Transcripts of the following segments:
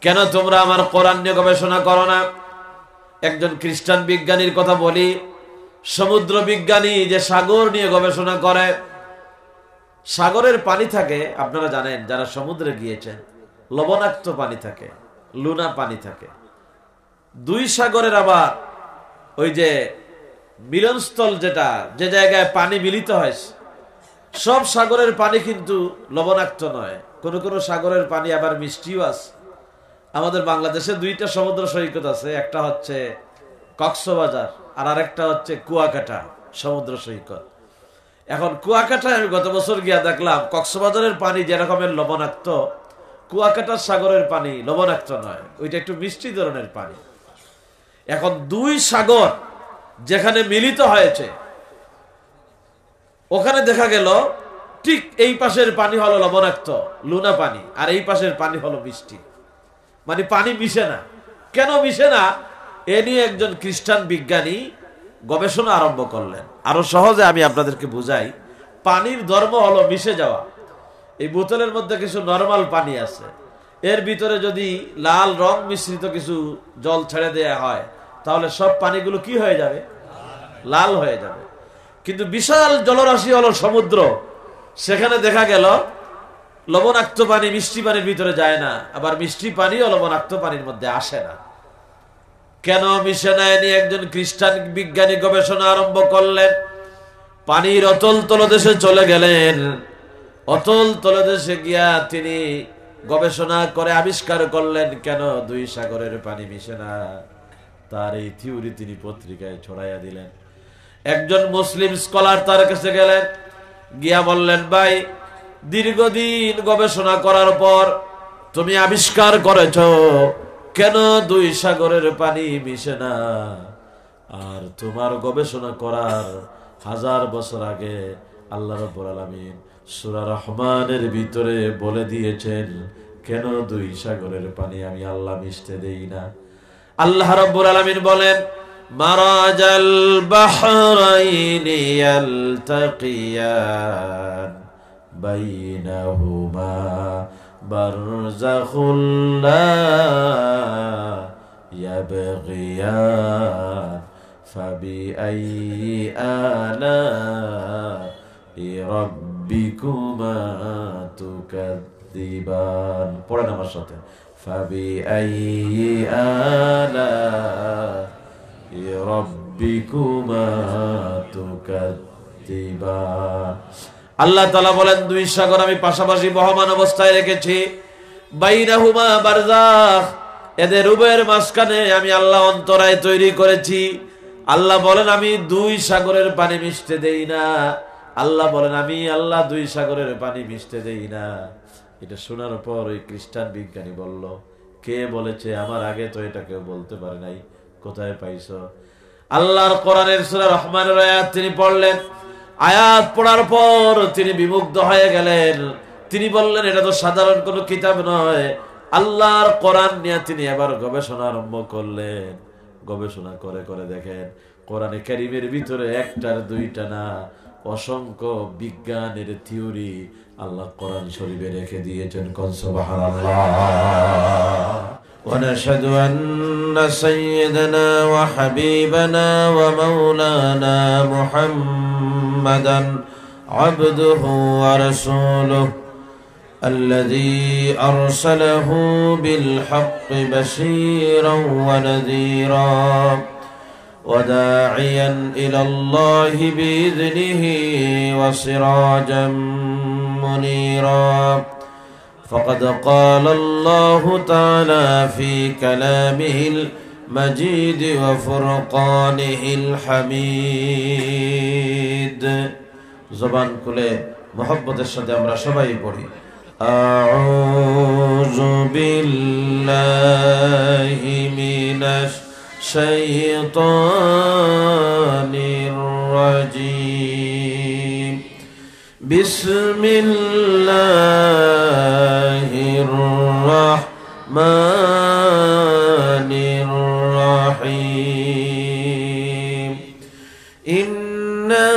কেন তোমরা আমার কোরআন নিয়ে গবেষণা করো না? একজন খ্রিস্টান বিজ্ঞানীর কথা বলি, সমুদ্র বিজ্ঞানী যে সাগর নিয়ে গবেষণা করে। সাগরের পানি থাকে, আপনারা জানেন যারা সমুদ্রে গিয়েছেন, লবণাক্ত পানি থাকে, লুনা পানি থাকে। দুই সাগরের আবার ওই যে মিলনস্থল, যেটা যে জায়গায় পানি মিলিত হয়, সব সাগরের পানি কিন্তু লবণাক্ত নয়। কোন কোন সাগরের পানি আবার মিষ্টিও আছে। আমাদের বাংলাদেশে দুইটা সমুদ্র সৈকত আছে, একটা হচ্ছে কক্সবাজার আর আরেকটা হচ্ছে কুয়াকাটা সমুদ্র সৈকত। এখন কুয়াকাটায় আমি গত বছর গিয়া দেখলাম কক্সবাজারের পানি যেরকমের লবণাক্ত, কুয়াকাটার সাগরের পানি লবণাক্ত নয়, ওইটা একটু মিষ্টি ধরনের পানি। এখন দুই সাগর যেখানে মিলিত হয়েছে, ওখানে দেখা গেল ঠিক এই পাশের পানি হলো লবণাক্ত লুনা পানি, আর এই পাশের পানি হলো মিষ্টি, মানে পানি মিশে না। কেন মিশে না, এ নিয়ে একজন খ্রিস্টান বিজ্ঞানী গবেষণা আরম্ভ করলেন। আরো সহজে আমি আপনাদেরকে বুঝাই, পানির ধর্ম হলো মিশে যাওয়া। এই বোতলের মধ্যে কিছু নরমাল পানি আছে, এর ভিতরে যদি লাল রং মিশ্রিত কিছু জল ছেড়ে দেয়া হয়, তাহলে সব পানিগুলো কি হয়ে যাবে? লাল হয়ে যাবে। কিন্তু বিশাল জলরাশি হলো সমুদ্র, সেখানে দেখা গেল লবণাক্ত পানি মিষ্টি পানির ভিতরে যায় না, আবার মিষ্টি পানিও লবণাক্ত পানির মধ্যে আসে না। কেন মিশে না, নিয়ে একজন খ্রিস্টান বিজ্ঞানী গবেষণা আরম্ভ করলেন। পানির অতল তলদেশে চলে গেলেন। অতল তলদেশে গিয়া তিনি গবেষণা করে আবিষ্কার করলেন কেন দুই সাগরের পানি মিশে না। তার এই থিওরি তিনি পত্রিকায় ছড়াইয়া দিলেন। একজন মুসলিম স্কলার তার কাছে গেলেন, গিয়া বললেন, ভাই, দীর্ঘদিন গবেষণা করার পর তুমি আবিষ্কার করেছ কেন দুই সাগরের পানি মিশে না। আর তোমার গবেষণা করার 1000 বছর আগে আল্লাহ রাব্বুল আলামিন সূরা রহমানের ভিতরে বলে দিয়েছেন কেন দুই সাগরের পানি আমি আল্লাহ মিশতে দেই না। আল্লাহ রাব্বুল আলামিন বলেন, মারাজাল বাহরাইনি ইয়ালতাকিয়ান বাইনাহুমা বারযাখুল লা ইয়াবগিয়ান ফাবিআইয়ি আলা'i রাব্বিকুমা তুকাযযিবান। পড়েন আমার সাথে, ফাবিআইয়ি আলা'i রাব্বিকুমা তুকাযযিবান। আল্লাহ তাআলা বলেন, দুই সাগর আমি পাশাপাশি বহমান অবস্থায় রেখেছি। বাইনাহুমা বারযাখ, এদের উভয়ের মাঝখানে আমি আল্লাহ অন্তরায় তৈরি করেছি। আল্লাহ বলেন, আমি দুই সাগরের পানি মিশতে দেই না। আল্লাহ বলেন, আমি আল্লাহ দুই সাগরের পানি মিশতে দেই না। এটা শোনার পর ওই খ্রিস্টান বিজ্ঞানী বলল, কে বলেছে? আমার আগে তো এটা কেউ বলতে পারে নাই, কোথায় পাইছো? আল্লাহর কোরআনের সূরা রহমানের আয়াত তিনি পড়লেন। আয়াত পড়ার পর তিনি বিমুগ্ধ হয়ে গেলেন। তিনি বললেন, এটা তো সাধারণ কোনো কিতাব নয়। আল্লাহর কোরআন নিয়ে তিনি এবার গবেষণা আরম্ভ করলেন। গবেষণা করে করে দেখেন কোরআনে কারীমের ভিতরে একটার দুইটা না, অসংখ্য বিজ্ঞানের থিওরি আল্লাহ কোরআন শরীফে রেখে দিয়েছেন। কোন সুবহানাল্লাহ। ونشهد أن سيدنا وحبيبنا ومولانا محمدا عبده ورسوله الذي أرسله بالحق بشيرا ونذيرا وداعيا إلى الله بإذنه وسراجا منيرا. فقد قال الله تعالى في كلامه المجيد وفرقانه الحميد. زبان كله محبت الشهد أمرا شبائي بوري. أعوذ بالله من الشيطان الرجيم. بسم الله الرحمن الرحيم. إنا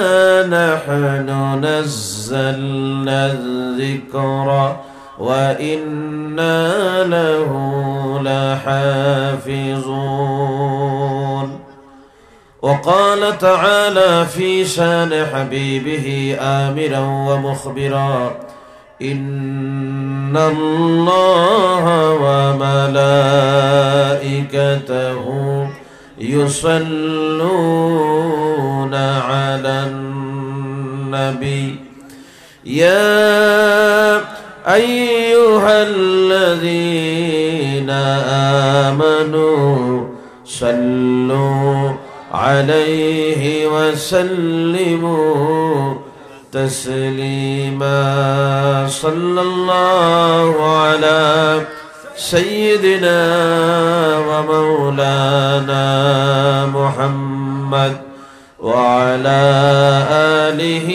نحن نزلنا الذكر وإنا له لحافظون. وقال تعالى في شان حبيبه آمرا ومخبرا: إن الله وملائكته يصلون على النبي يا أيها الذين آمنوا صلوا عليه وسلموا تسليما. صلى الله على سيدنا ومولانا محمد وعلى آله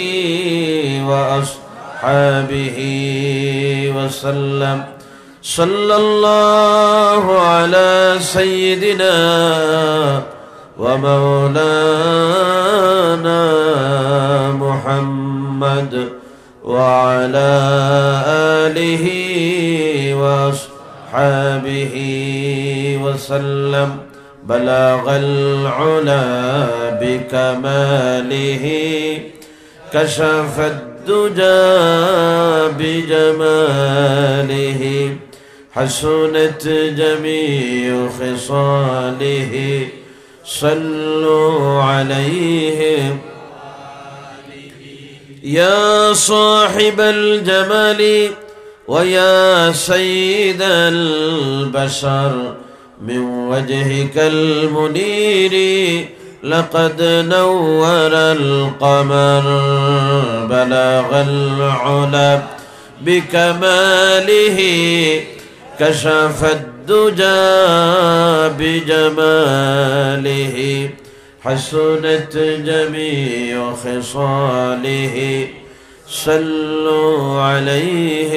وأصحابه وسلم. صلى الله على سيدنا ومولانا محمد وعلى آله وأصحابه وسلم. بلغ العلا بكماله كشف الدجى بجماله حسنت جميع خصاله. صلوا عليه يا صاحب الجمال ويا سيد البشر من وجهك المنير لقد نور القمر. بلغ العلا بكماله كشف الدجى بجماله حسنت جميع خصاله. صلوا عليه.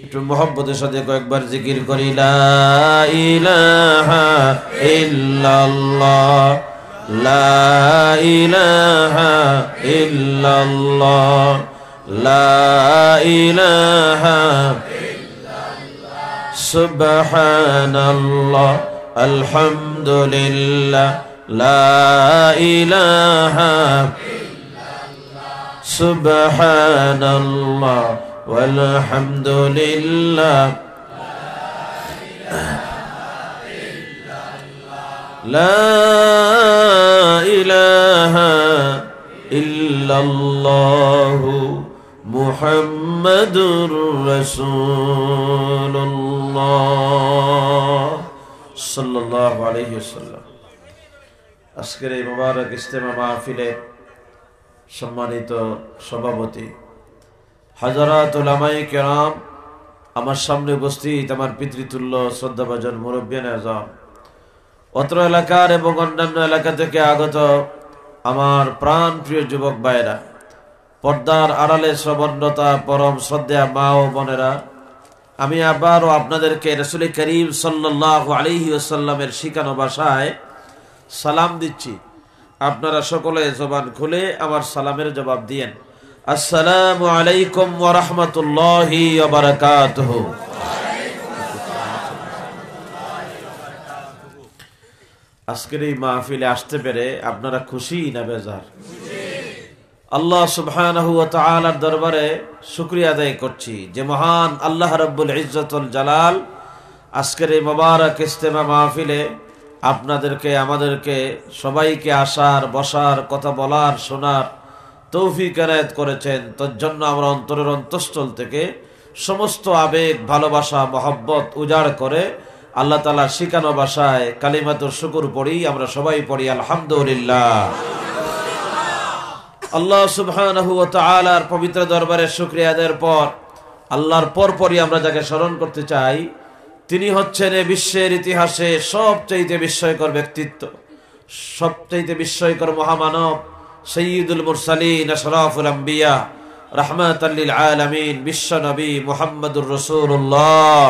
একটু মুহাব্বতের সাথে কয়েকবার জিকির করি: লা ইলাহা ইল্লাল্লাহ, লা ইলাহা ইল্লাল্লাহ, লা ইলাহা সুবহানাল্লাহ, আলহামদুলিল্লাহ, লা ইলাহা সুবহানাল্লাহ ওয়ালহামদুলিল্লাহ, লা ইলাহা ইল্লাল্লাহু মুহাম্মাদুর রাসূলুল্লাহ সাল্লাল্লাহু আলাইহি ওয়াসাল্লাম। আজকের এই মুবারক ইজতেমা মাহফিলে সম্মানিত সভাপতি, হাজারাত উলামায়ে কেরাম, আমার সামনে উপস্থিত আমার পিতৃতুল্য শ্রদ্ধাভাজন মুরব্বিয়ানে আযম, অত্র এলাকার এবং অন্যান্য এলাকা থেকে আগত আমার প্রাণ প্রিয় যুবক ভাইয়েরা, পর্দার আড়ালে শ্রবণরতা পরম শ্রদ্ধা মা ও বোনেরা, আমি আবারও আপনাদেরকে রাসূল করিম সাল্লাল্লাহু আলাইহি ওয়াসাল্লামের শিখানো ভাষায় সালাম দিচ্ছি। আপনারা সকলে জবান খুলে আমার সালামের জবাব দিয়েন। আসসালামু আলাইকুম ওয়া রাহমাতুল্লাহি ওয়া বারাকাতুহু। আজকের এই মাহফিলে আসতে পেরে আপনারা খুশি না বেজার? আল্লাহ সুবহানাহু ওয়া তাআলার দরবারে শুকরিয়া আদায় করছি যে মহান আল্লাহ রাব্বুল ইজ্জতুল জালাল আজকের এই মোবারক ইজতেমা মাহফিলে আপনাদেরকে, আমাদেরকে সবাইকে আসার, বসার, কথা বলার, শোনার তৌফিক এনায়েত করেছেন। তার জন্য আমরা অন্তরের অন্তঃস্থল থেকে সমস্ত আবেগ, ভালোবাসা, মহব্বত উজাড় করে আল্লাহ তাআলার শিখানো ভাষায় কালিমাতুর শুকর পড়ি। আমরা সবাই পড়ি আলহামদুলিল্লাহ। আল্লাহ সুবহানাহু ওয়া তাআলার পবিত্র দরবারে শুকরিয়া আদায়ের পর আল্লাহর পরপরই আমরা যাকে স্মরণ করতে চাই, তিনি হচ্ছেন এই বিশ্বের ইতিহাসে সবচাইতে বিস্ময়কর ব্যক্তিত্ব, সবচাইতে বিস্ময়কর মহামানব, সাইয়্যিদুল মুরসালিন, আশরাফুল আম্বিয়া, রাহমাতাল লিল আলামিন, বিশ্ব নবী মুহাম্মদুর রাসূলুল্লাহ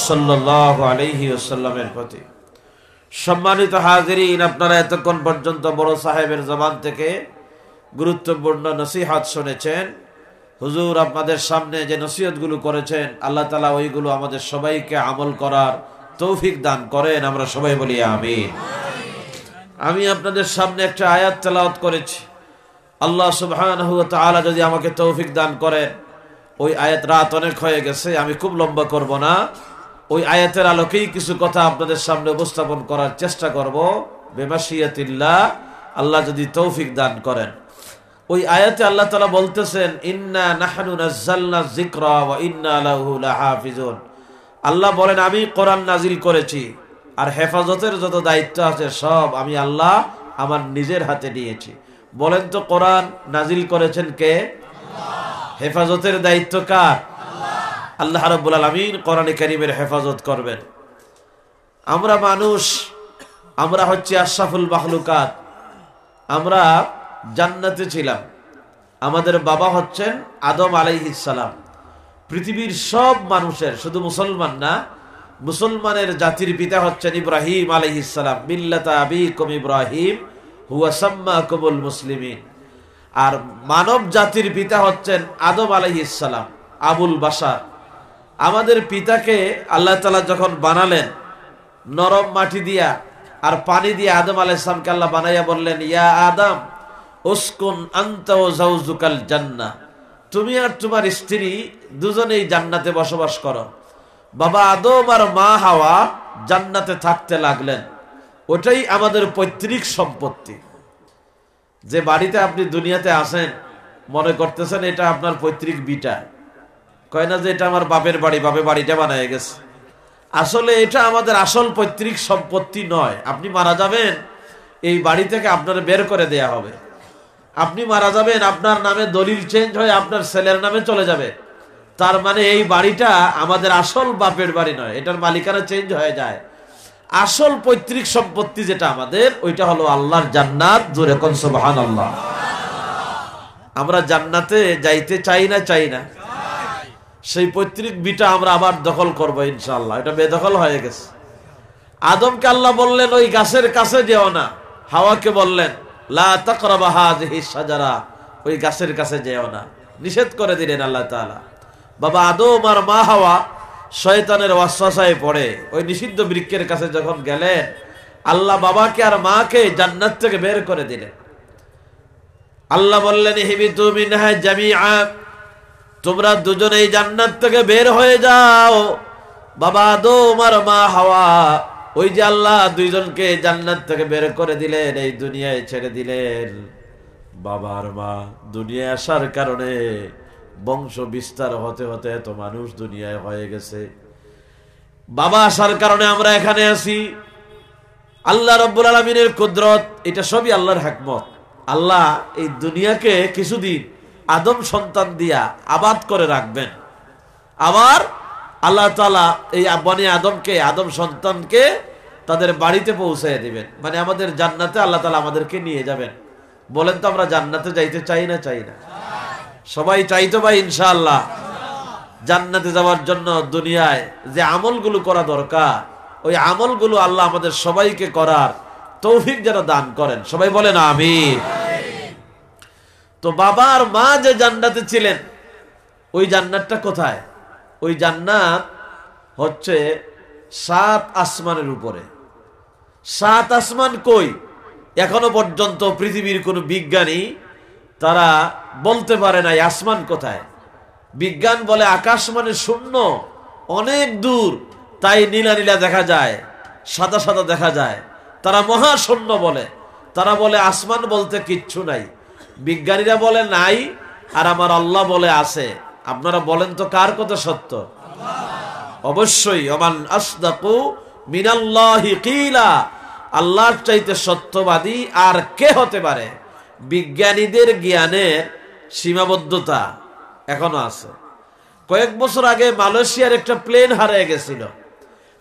সাল্লাল্লাহু আলাইহি ওয়াসাল্লামের প্রতি। সম্মানিত হাজিরিন, আপনারা এতক্ষণ পর্যন্ত বড় সাহেবের জবান থেকে গুরুত্বপূর্ণ নসিহত শুনেছেন। হুজুর আপনাদের সামনে যে নসিহতগুলো করেছেন, আল্লাহ তাআলা ওইগুলো আমাদের সবাইকে আমল করার তৌফিক দান করেন। আমরা সবাই বলি আমিন। আমি আপনাদের সামনে একটা আয়াত তেলাওয়াত করেছি। আল্লাহ সুবহানাহু ওয়া তাআলা যদি আমাকে তৌফিক দান করেন, ওই আয়াত, রাত অনেক হয়ে গেছে, আমি খুব লম্বা করব না, ওই আয়াতের আলোকেই কিছু কথা আপনাদের সামনে উপস্থাপন করার চেষ্টা করব বিমাশিয়াতিল্লাহ, আল্লাহ যদি তৌফিক দান করেন। ওই আয়াতে আল্লাহ তাআলা বলতেছেন, ইন্না নাহনু নাযালনা যিকরা ওয়া ইন্না লাহু লাহাফিজুন। আল্লাহ বলেন, আমি কোরআন নাজিল করেছি, আর হেফাজতের যত দায়িত্ব আছে সব আমি আল্লাহ আমার নিজের হাতে নিয়েছি। বলেন তো, কোরআন নাজিল করেছেন কে? হেফাজতের দায়িত্ব কার? আল্লাহ রাব্বুল আলামিন কোরআনে কারীমের হেফাজত করবেন। আমরা মানুষ, আমরা হচ্ছে আশরাফুল মাখলুকাত। আমরা জান্নাতে ছিলাম, আমাদের বাবা হচ্ছেন আদম আলাইহিস সালাম। পৃথিবীর সব মানুষের, শুধু মুসলমান না, মুসলমানের জাতির পিতা হচ্ছেন ইব্রাহিম আলাইহিস সালাম। মিল্লাতা আবিকুম ইব্রাহিম হুয়া সাম্মাকুমুল মুসলিমিন। আর মানব জাতির পিতা হচ্ছেন আদম আলাইহিস সালাম, আবুল বাশার। আমাদের পিতাকে আল্লাহ তাআলা যখন বানালেন, নরম মাটি দিয়া আর পানি দিয়ে আদম আলাইহিস সালামকে আল্লাহ বানাইয়া বললেন, ইয়া আদম উসকুন আনতা ওয়া যাওজুকাল জান্নাহ, তুমি আর তোমার স্ত্রী দুজনেই জান্নাতে বসবাস করো। বাবা আদম আর মা হাওয়া জান্নাতে থাকতে লাগলেন। ওটাই আমাদের পৈতৃক সম্পত্তি। যে বাড়িতে আপনি দুনিয়াতে আসেন, মনে করতেছেন এটা আপনার পৈতৃক বিটা, কয় না যে এটা আমার বাপের বাড়ি, বাপে বাড়িটা বানায় গেছে। আসলে এটা আমাদের আসল পৈতৃক সম্পত্তি নয়। আপনি মারা যাবেন, এই বাড়ি থেকে আপনার বের করে দেয়া হবে। আপনি মারা যাবেন, আপনার নামে দলিল চেঞ্জ হয়ে আপনার ছেলের নামে চলে যাবে। তার মানে এই বাড়িটা আমাদের আসল বাপের বাড়ি নয়, এটার মালিকানা চেঞ্জ হয়ে যায়। আসল পৈতৃক সম্পত্তি যেটা আমাদের, ওইটা হলো আল্লাহর জান্নাত। জোরে কোন সুবহানাল্লাহ। আমরা জান্নাতে যাইতে চাই না? চাই না? সেই পৈতৃক বিটা আমরা আবার দখল করবো ইনশাআল্লাহ। এটা বেদখল হয়ে গেছে। আদমকে আল্লাহ বললেন ওই গাছের কাছে যেও না। হাওয়াকে বললেন লা তাকরাবা হাযিহিস শাজারা, ওই গাছের কাছে যেও না, নিষেধ করে দিলেন আল্লাহ তাআলা। বাবা আদম আর মা হাওয়া শয়তানের ওয়াসওয়াসায় পড়ে ওই নিষিদ্ধ বৃক্ষের কাছে যখন গেলেন, আল্লাহ বাবাকে আর মাকে জান্নাত থেকে বের করে দিলেন। আল্লাহ বললেন, ইহবিতু মিনহা জামিআ, তোমরা দুজনেই জান্নাত থেকে বের হয়ে যাও। বাবা আদম আর মা হাওয়া, ওই যে আল্লাহ দুইজনকে জান্নাত থেকে বের করে দিলেন, এই দুনিয়ায় ছেড়ে দিলেন। বাবা আর মা দুনিয়ায় আসার কারণে বংশ বিস্তার হতে হতে এত মানুষ দুনিয়ায় হয়ে গেছে। বাবা আসার কারণে আমরা এখানে আছি। আল্লাহ রাব্বুল আলামিনের কুদরত, এটা সবই আল্লাহর হিকমত। আল্লাহ এই দুনিয়াকে কিছুদিন আদম সন্তান দিয়া আবাদ করে রাখবেন, আবার আল্লাহ তাআলা এই বনি আদমকে, আদম সন্তানকে তাদের বাড়িতে পৌঁছায় দিবেন। মানে আমাদের জান্নাতে আল্লাহ তাআলা আমাদেরকে নিয়ে যাবেন। বলেন তো, আমরা জান্নাতে যাইতে চাই না? চাই না? সবাই চাই তো ভাই ইনশাআল্লাহ। জান্নাতে যাওয়ার জন্য দুনিয়ায় যে আমলগুলো করা দরকার, ওই আমলগুলো আল্লাহ আমাদের সবাইকে করার তৌফিক যেন দান করেন। সবাই বলেন আমিন। তো বাবা আর মা যে জান্নাতে ছিলেন, ওই জান্নাতটা কোথায়? ওই জান্নাত হচ্ছে 7 আসমানের উপরে। 7 আসমান কই? এখনো পর্যন্ত পৃথিবীর কোন বিজ্ঞানী তারা বলতে পারে না আসমান কোথায়। বিজ্ঞান বলে আকাশ মানে শূন্য, অনেক দূর, তাই নীলা নীলা দেখা যায়, সাদা সাদা দেখা যায়। তারা মহাশূন্য বলে। তারা বলে আসমান বলতে কিচ্ছু নাই। বিজ্ঞানীরা বলে নাই, আর আমার আল্লাহ বলে আছে। আপনারা বলেন তো কার কথা সত্য? অবশ্যই ওমান আসদাকু মিনাল্লাহি কিলা, আল্লাহর চাইতে সত্যবাদী আর কে হতে পারে? বিজ্ঞানীদের জ্ঞানের সীমাবদ্ধতা এখনো আছে। কয়েক বছর আগে মালয়েশিয়ার একটা প্লেন হারিয়ে গেছিল।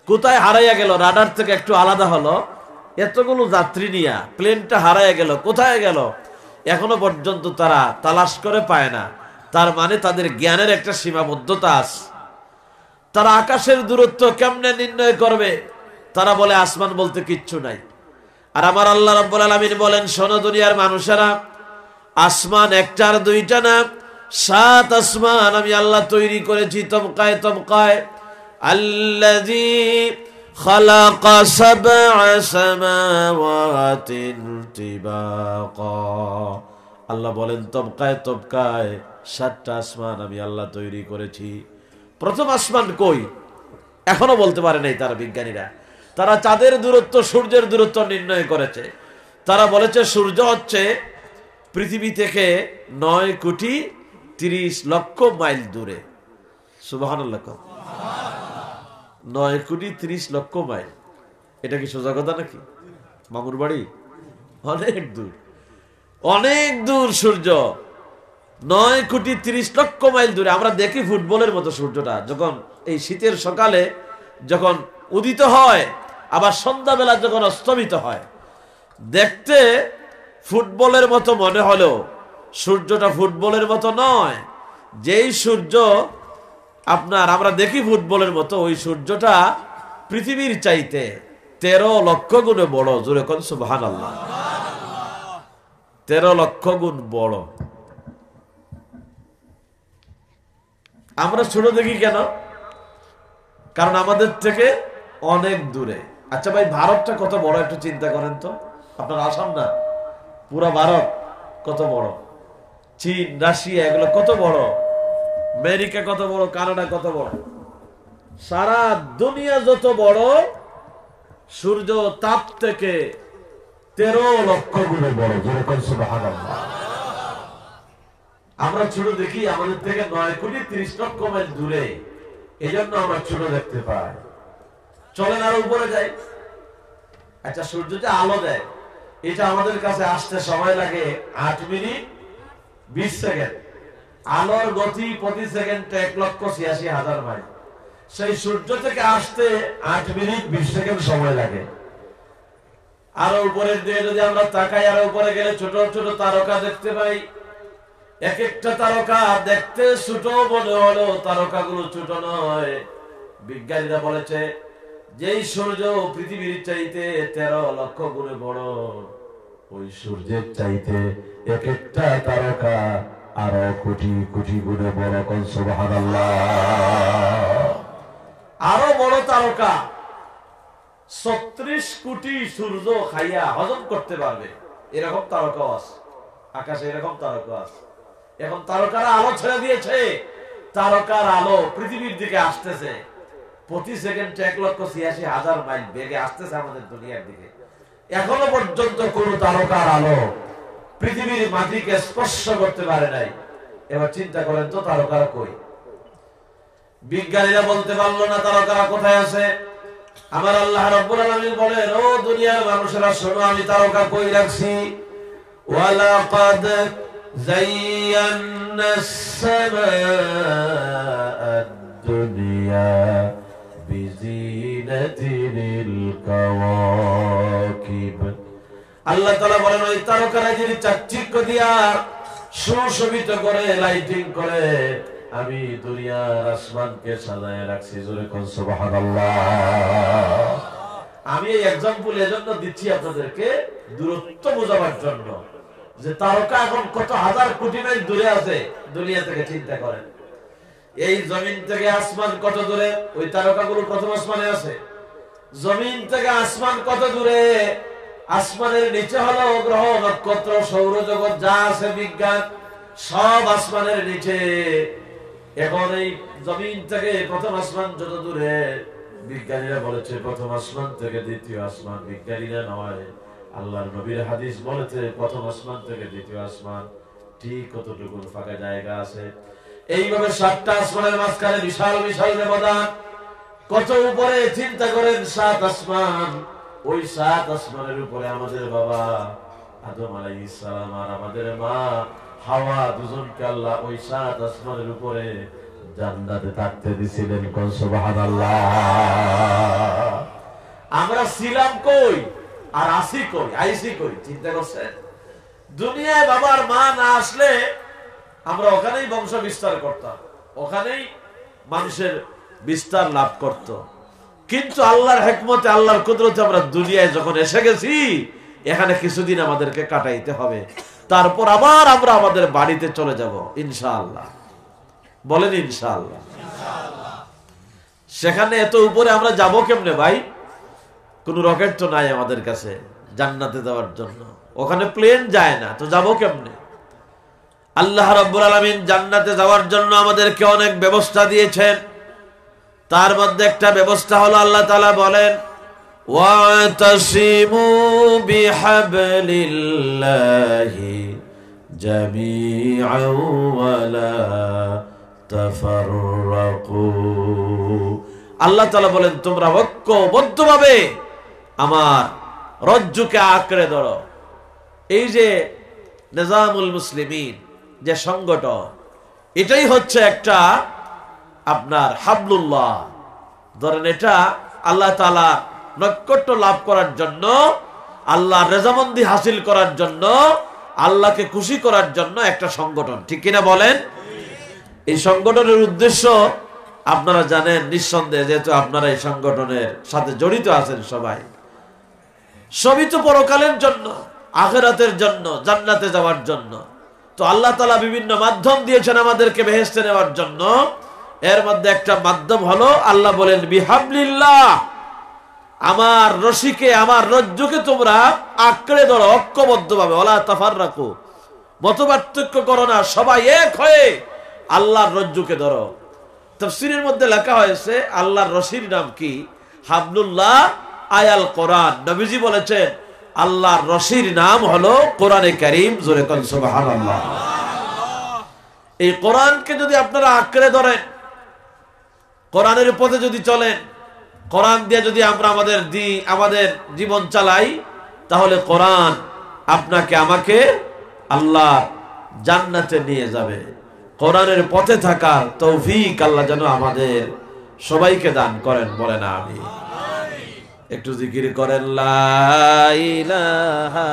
কোথায় হারাইয়া গেল? রাডার থেকে একটু আলাদা হলো, এতগুলো যাত্রী নিয়ে প্লেনটা হারাইয়া গেল। কোথায় গেল এখনো পর্যন্ত তারা তালাশ করে পায় না। তার মানে তাদের জ্ঞানের একটা সীমাবদ্ধতা আছে। তারা আকাশের দূরত্ব কেমনে নির্ণয় করবে? তারা বলে আসমান বলতে কিচ্ছু নাই। আর আমার আল্লাহ রাব্বুল আলামিন বলেন, শোনো দুনিয়ার মানুষেরা, আসমান একটা আর দুইটা না, সাত আসমান আমি আল্লাহ তৈরি করেছি তবকায় তবকায়। আল্লাযী খালাকা সাবআ সামাওয়াতিন তিবাকা, আল্লাহ বলেন তবকায় তবকায় সাতটা আসমান আমি আল্লাহ তৈরি করেছি। প্রথম আসমান কই এখনো বলতে পারে নাই তারা বিজ্ঞানীরা। তারা চাঁদের দূরত্ব সূর্যের দূরত্ব নির্ণয় করেছে। তারা বলেছে সূর্য হচ্ছে পৃথিবী থেকে 9,30,00,000 মাইল দূরে। সুবহানাল্লাহ, 9,30,00,000 মাইল। এটা কি সোজা কথা নাকি? মামুর বাড়ি অনেক দূর, অনেক দূর সূর্য, 9,30,00,000 মাইল দূরে। আমরা দেখি ফুটবলের মতো সূর্যটা যখন এই শীতের সকালে যখন উদিত হয়, আবার সন্ধ্যাবেলা যখন অস্তমিত হয়, দেখতে ফুটবলের মতো মনে হলেও সূর্যটা ফুটবলের মতো নয়। যেই সূর্য আপনার আমরা দেখি ফুটবলের মতো, ওই সূর্যটা পৃথিবীর চাইতে 13 লক্ষ গুণে বড়। জোরে কোন সুবহানাল্লাহ। 13 লক্ষ গুণ বড়। আমরা ছোট দেখি কেন? কারণ আমাদের থেকে অনেক দূরে। আচ্ছা ভাই, ভারতটা কত বড় একটু চিন্তা করেন তো। আপনার আসাম না, পুরা ভারত কত বড়? চীন, রাশিয়া এগুলো কত বড়? আমেরিকা কত বড়? কানাডা কত বড়? সারা দুনিয়া যত বড়, সূর্য তাপ থেকে 13 লক্ষ গুণে বড়। যেরকম সুবহানাল্লাহ। আমরা ছোট দেখি, আমাদের থেকে 9,30,00,000 মাইল দূরে, এই জন্য আমরা ছোট দেখতে পাই। চলেন আরো উপরে যাই। আচ্ছা, সূর্য যে আলো দেয়, এটা আমাদের কাছে আসতে সময় লাগে 8 মিনিট 20 সেকেন্ড। আলোর গতি প্রতি সেকেন্ডে 1,86,000 মাইল। সেই সূর্য থেকে আসতে 8 মিনিট 20 সেকেন্ড সময় লাগে। আরো উপরের দিকে যদি আমরা তাকাই, আরো উপরে গেলে ছোট ছোট তারকা দেখতে পাই। এক একটা তারকা দেখতে ছোট মনে হলো, তারকাগুলো ছোট নয়। বিজ্ঞানীরা বলেছে যেই সূর্য পৃথিবীর চাইতে 13 লক্ষ গুণে বড়, ওই সূর্যের চাইতে এক একটা তারকা আরো কোটি কোটি গুণে বড়। কোন সুবহানাল্লাহ। আরো বড় তারকা 36 কোটি সূর্য খাইয়া হজম করতে পারবে, এরকম তারকা আছে আকাশে, এরকম তারকা আছে। এখন তারকারা আলো ছেড়ে দিয়েছে, তারকার আলো পৃথিবীর দিকে আসতেছে প্রতি সেকেন্ডে 1,86,000 মাইল বেগে আসতেছে আমাদের দুনিয়ার দিকে। এখনো পর্যন্ত কোন তারকার আলো পৃথিবীর মাটিকে স্পর্শ করতে পারে নাই। এবার চিন্তা করেন তো, তারকারা কই? বিজ্ঞানীরা বলতে পারলো না তারকারা কোথায় আছে। আমার আল্লাহ রাব্বুল আলামিন বলেন, ও দুনিয়ার মানুষেরা শোনো, আমি তারকা কই রাখছি। ওয়ালাকাদ যায়্যানাস সামাআদ দুনিয়া বিজিনাতিল কাওয়াকিব। আল্লাহ তাআলা বলেন, ওই তারকারা যদি চাকচিক্য দিয়া সুশোভিত করে, লাইটিং করে, আমি দুনিয়ার আসমানকে সাজায় রাখছি। জোরে কোন সুবহানাল্লাহ। আমি এই एग्जांपल এজন্য দিচ্ছি আপনাদেরকে, দূরত্ব বোঝাবার জন্য, যে তারকা এখন কত হাজার কোটি মাইল দূরে আছে দুনিয়া থেকে। চিন্তা করেন, এই জমিন থেকে আসমান কত দূরে, ওই তারকাগুলো প্রথম আসমানে আছে। জমিন থেকে আসমান কত দূরে, আসমানের নিচে হলো গ্রহ নক্ষত্র সৌরজগৎ যা আছে বিজ্ঞান, সব আসমানের নিচে। এখন এই জমিন থেকে প্রথম আসমান যত দূরে, বিজ্ঞানীরা বলেছে প্রথম আসমান থেকে দ্বিতীয় আসমান, বিজ্ঞানীরা নয়, আল্লাহর নবীর হাদিস বলেছে প্রথম আসমান থেকে দ্বিতীয় আসমান ঠিক কতটুকু ফাঁকা জায়গা আছে। এইভাবে 7টা আসমানের মাঝখানে বিশাল বিশাল ব্যবধান। কত উপরে চিন্তা করেন, 7 আসমান। ওই 7 আসমানের উপরে আমাদের বাবা আদম আলাইহিস সালাম আর আমাদের মা হাওয়া দুজনকে আল্লাহ ওই 7 আসমানের উপরে জান্নাতে থাকতে দিয়েছিলেন। কোন সুবহানাল্লাহ। আমরা ছিলাম কই আর আসি কই, আইসি কই? চিন্তা করছেন? দুনিয়ায় বাবার মা না আসলে আমরা ওখানেই বংশ বিস্তার করতাম, ওখানেই মানুষের বিস্তার লাভ করত। কিন্তু আল্লাহর হিকমতে, আল্লাহর কুদরতে আমরা দুনিয়ায় যখন এসে গেছি, এখানে কিছুদিন আমাদেরকে কাটাইতে হবে। তারপর আবার আমরা আমাদের বাড়িতে চলে যাব ইনশাআল্লাহ। বলেন ইনশাআল্লাহ। সেখানে এত উপরে আমরা যাব কেমনে ভাই? কোন রকেট তো নাই আমাদের কাছে জান্নাতে যাওয়ার জন্য, ওখানে প্লেন যায় না, তো যাব কেমনে? আল্লাহ রাব্বুল আলামিন জান্নাতে যাওয়ার জন্য আমাদেরকে অনেক ব্যবস্থা দিয়েছেন। তার মধ্যে একটা ব্যবস্থা হলো আল্লাহ তাআলা বলেন, ওয়াতাসিমু বিহাবলিল্লাহি জামিআন ওয়া লা তাফাররাকু। আল্লাহ তাআলা বলেন, তোমরা ঐক্যবদ্ধভাবে আমার রজ্জুকে আঁকড়ে ধরো। এই যে নিজামুল মুসলিমিন, যে সংগঠন, এটাই হচ্ছে একটা আপনার হাবলুল্লাহ। ধরেন এটা আল্লাহ তাআলা নৈকট্য লাভ করার জন্য, আল্লাহর রেজামন্দি হাসিল করার জন্য, আল্লাহকে খুশি করার জন্য একটা সংগঠন, ঠিক কিনা বলেন? এই সংগঠনের উদ্দেশ্য আপনারা জানেন নিঃসন্দেহে, যেহেতু আপনারা এই সংগঠনের সাথে জড়িত আছেন। সবই তো পরকালের জন্য, আখিরাতের জন্য, জান্নাতে যাওয়ার জন্য। তো আল্লাহ তাআলা বিভিন্ন মাধ্যম দিয়েছেন আমাদেরকে বেহেশতে নেওয়ার জন্য। এর মধ্যে একটা মাধ্যম হলো আল্লাহ বলেন, বিহাবলিল্লাহ, আমার রশিকে, আমার রজ্জুকে তোমরা আঁকড়ে ধরো ঐক্যবদ্ধভাবে। ওয়ালা তাফাররাকু, মতপার্থক্য করো না, সবাই এক হয়ে আল্লাহর রজ্জুকে ধরো। তাফসীরের মধ্যে লেখা হয়েছে আল্লাহর রশির নাম কি? হাবলুল্লাহ আয়াল কোরআন। নবীজি বলেছেন আল্লাহর রশির নাম হলো কোরআনে কারীম। জোরে কোন সুবহানাল্লাহ। এই কোরআনকে যদি আপনারা আঁকড়ে ধরেন, কোরআনের পথে যদি চলেন, কোরআন দিয়ে যদি আমরা আমাদের জীবন চালাই, তাহলে কোরআন আপনাকে আমাকে আল্লাহ জান্নাতে নিয়ে যাবে। কোরআনের পথে থাকার তৌফিক আল্লাহ যেন আমাদের সবাইকে দান করেন। বলেন আমিন। একটু জিকির করেন, লা ইলাহা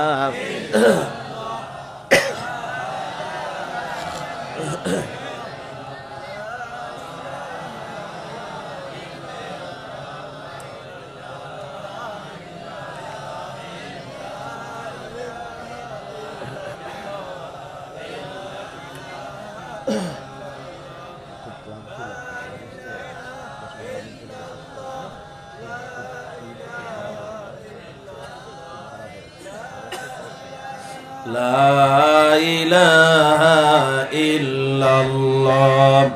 লা ইলাহা ইল্লাল্লাহ